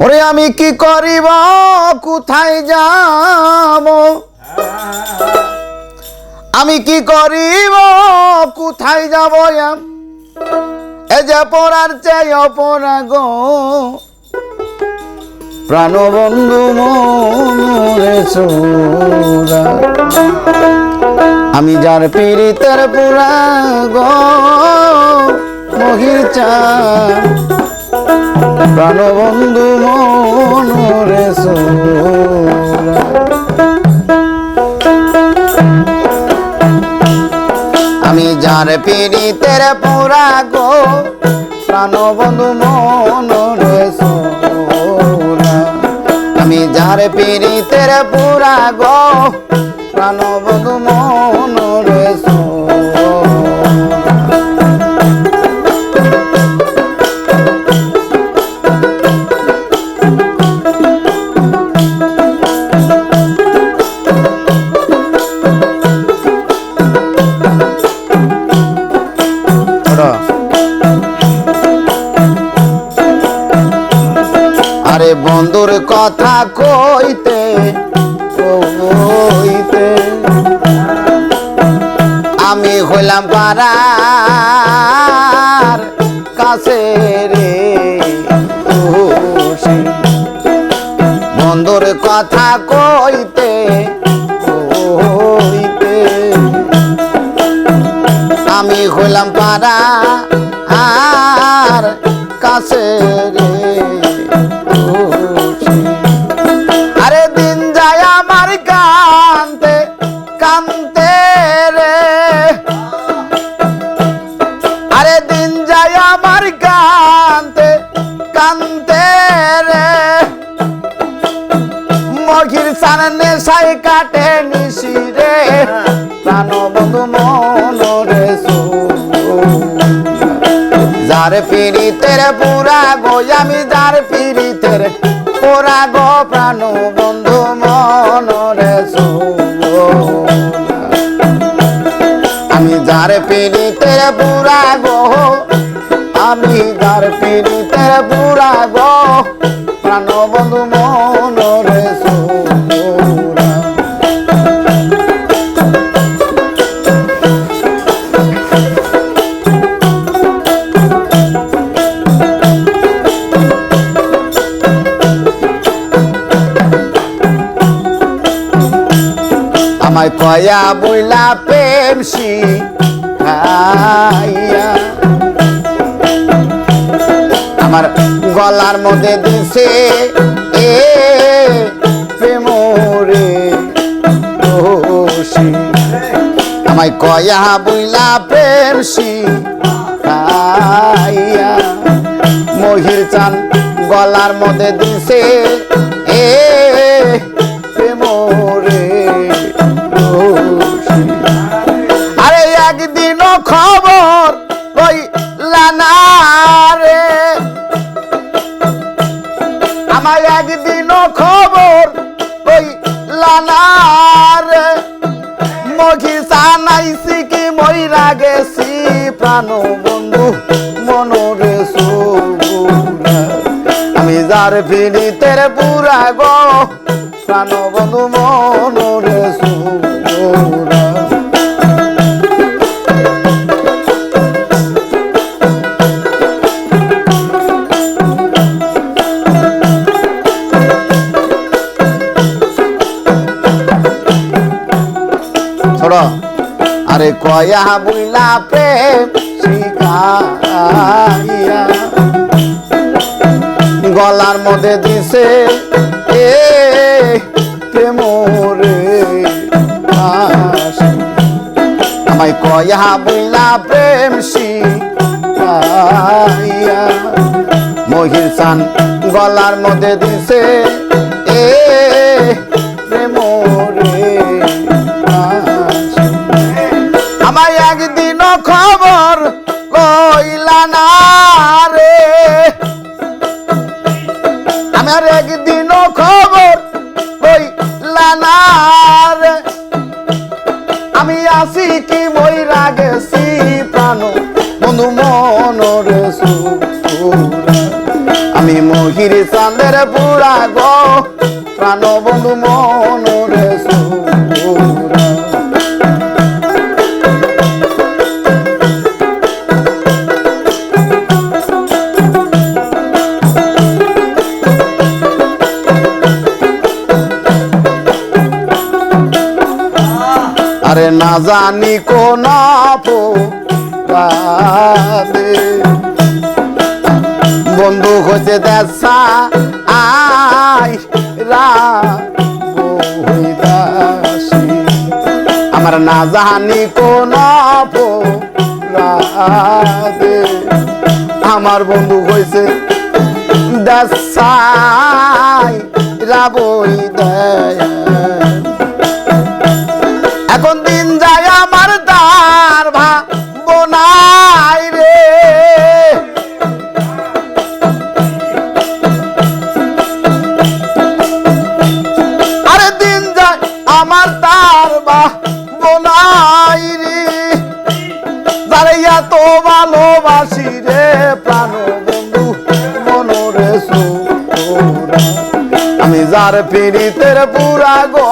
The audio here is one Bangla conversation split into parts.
ওরে আমি কি করিব কোথায় যাব আমি কি করিব কোথায় যাব এ যে পরার চেয়ে অপরা গো প্রাণবন্ধু মনে চোরা আমি যার পীড়িতের পুরা গো মহির চাঁদ প্রাণবন্ধু মনে চোরা আমি যার পীড়িতের পুরা গো প্রাণবন্ধু মনে চোরা আমি যার পীড়িতের পুরা গো প্রাণবন্ধু মনে চোরা আরে বন্ধুর কথা কইতে কইতে আমি হইলাম পাড়ার কাছে রে বন্ধুর কথা কইতে কইতে আমি হইলাম পাড়ার কাছে রে আরে দিন যায় আমার কান্তে কান্তে রে আরে দিন যায় আমার কান্তে কান্তে রে মগির সামনে সাই কাটে নিশি রে প্রাণবন্ধু মনে যার পীড়িতের পুরা গো আমি যার পীড়িতের পুরা গো প্রাণবন্ধু মনে আমি যার পীড়িতের পুরা গো আমি যার পীড়িতের পুরা গো প্রাণবন্ধু মনে আমায় কয়া বইলা প্রেম শিখাইয়া আমার গলার মধ্যে দিছে এ প্রেম রে দোষী আমায় কয়া বইলা প্রেম শিখাইয়া মহির চান গলার মধ্যে দিছে এ প্রেম রে আরে একদিন খবর কইলা না রে আমার একদিন খবর কইলা না রে মগি সানাইছি কি মইরা গেছি প্রাণবন্ধু মনরে সুরা আমি যার পীড়িতের পুরা গো প্রাণবন্ধু মনরে সুরা আরে কয়া বুইলা প্রেম শিখাইয়া গলার মধ্যে দিছে এ প্রেম রে আমায় কয়া বুইলা প্রেম শিখাইয়া মহির চান গলার মধ্যে দিছে এ প্রেম রে আমায় একদিন খবর কইলা না রে আমার একদিন খবর কইলা না রে আমি আসি কি মইরা গেছি প্রাণ বন্ধু মনরে আমি মহির চাঁদের পুরা গো প্রাণ বন্ধু মনরে সুরা। আরে না জানি কোন অপরাধে বন্ধু হচ্ছে দেখা আই রাসি আমার না জানি কোন অপরাধে আমার বন্ধু হয়েছে দেশাই রাবই দয়া। এখন দিন যায় আমার তার ভাবনাই রে আরে দিন যায় আমার তার ভাবনাই রে যারে এত ভালোবাসি রে প্রাণ বন্ধু মনরে সুরা। আমি যার পীড়িতের পুরা গো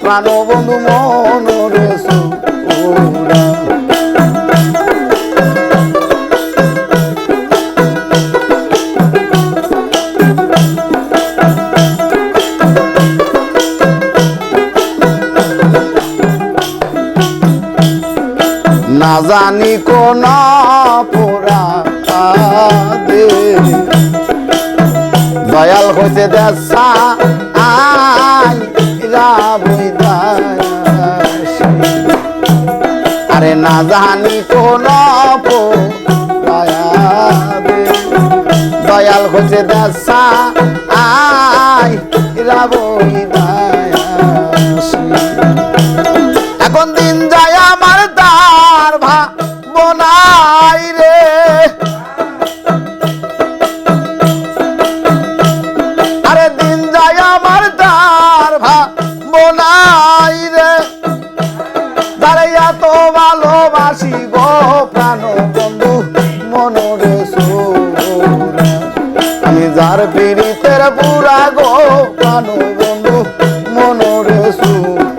প্রাণ বন্ধু মনরে সুরা। না জানি কোন অপরাধে দয়াল হইতে দেখা আই রাবই দাসী। আরে না জানি কোন অপরাধে দয়াল হইতে দেখা আই রাবই দাসী। এখন দিন যায় আমার তার ভাবনাই রে আরে দিন যায় আমার তার ভাবনাই রে যারে এত ভালোবাসি গো প্রাণ বন্ধু মনরে সুরা। আমি যার পীড়িতের পুরা গো প্রাণ বন্ধু মনরে সুরা।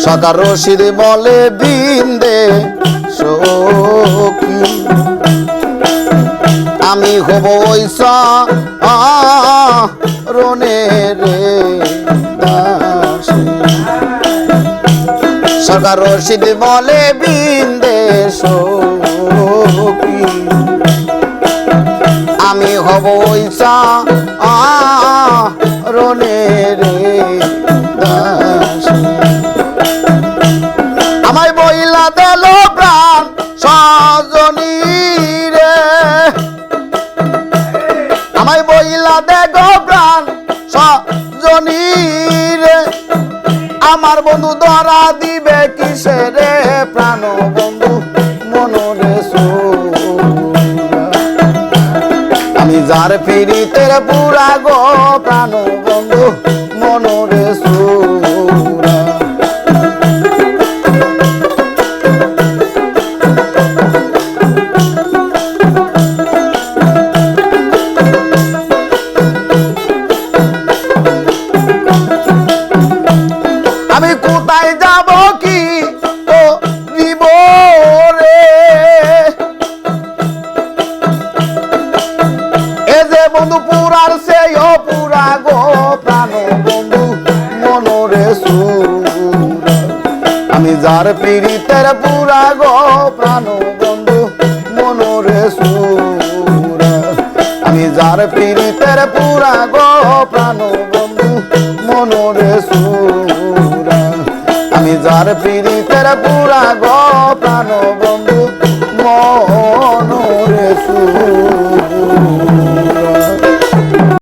সদা রশিদ বলে বিন্দে সখী আমি হব ওই রনে রে দাসী। সদা রশিদ বলে বিন্দে সখী আমি হব ওই রনে রে দাসী। আমায় বইলা দিল প্রাণ সজনী রে আমায় বইলা দে গো প্রাণ সজনী রে আমার বন্ধু ধরা দিবে কিসে রে প্রাণ বন্ধু মনরে সুরা। আমি যার পীড়িতের পুরা গো প্রাণ বন্ধু মনরে সুরা। আমি কোথায় যাব কি তো দিব রে এ যে বন্ধু পুরার সে পুরা গো প্রাণ বন্ধু মনরে সুরা। আমি যার পীড়িতের পুরা গো প্রাণ বন্ধু মনরে সুরা। আমি যার পীড়িতের পুরা গো প্রাণ বন্ধু মনরে সুরা। আমি যার পীড়িতের পুরা গো প্রাণ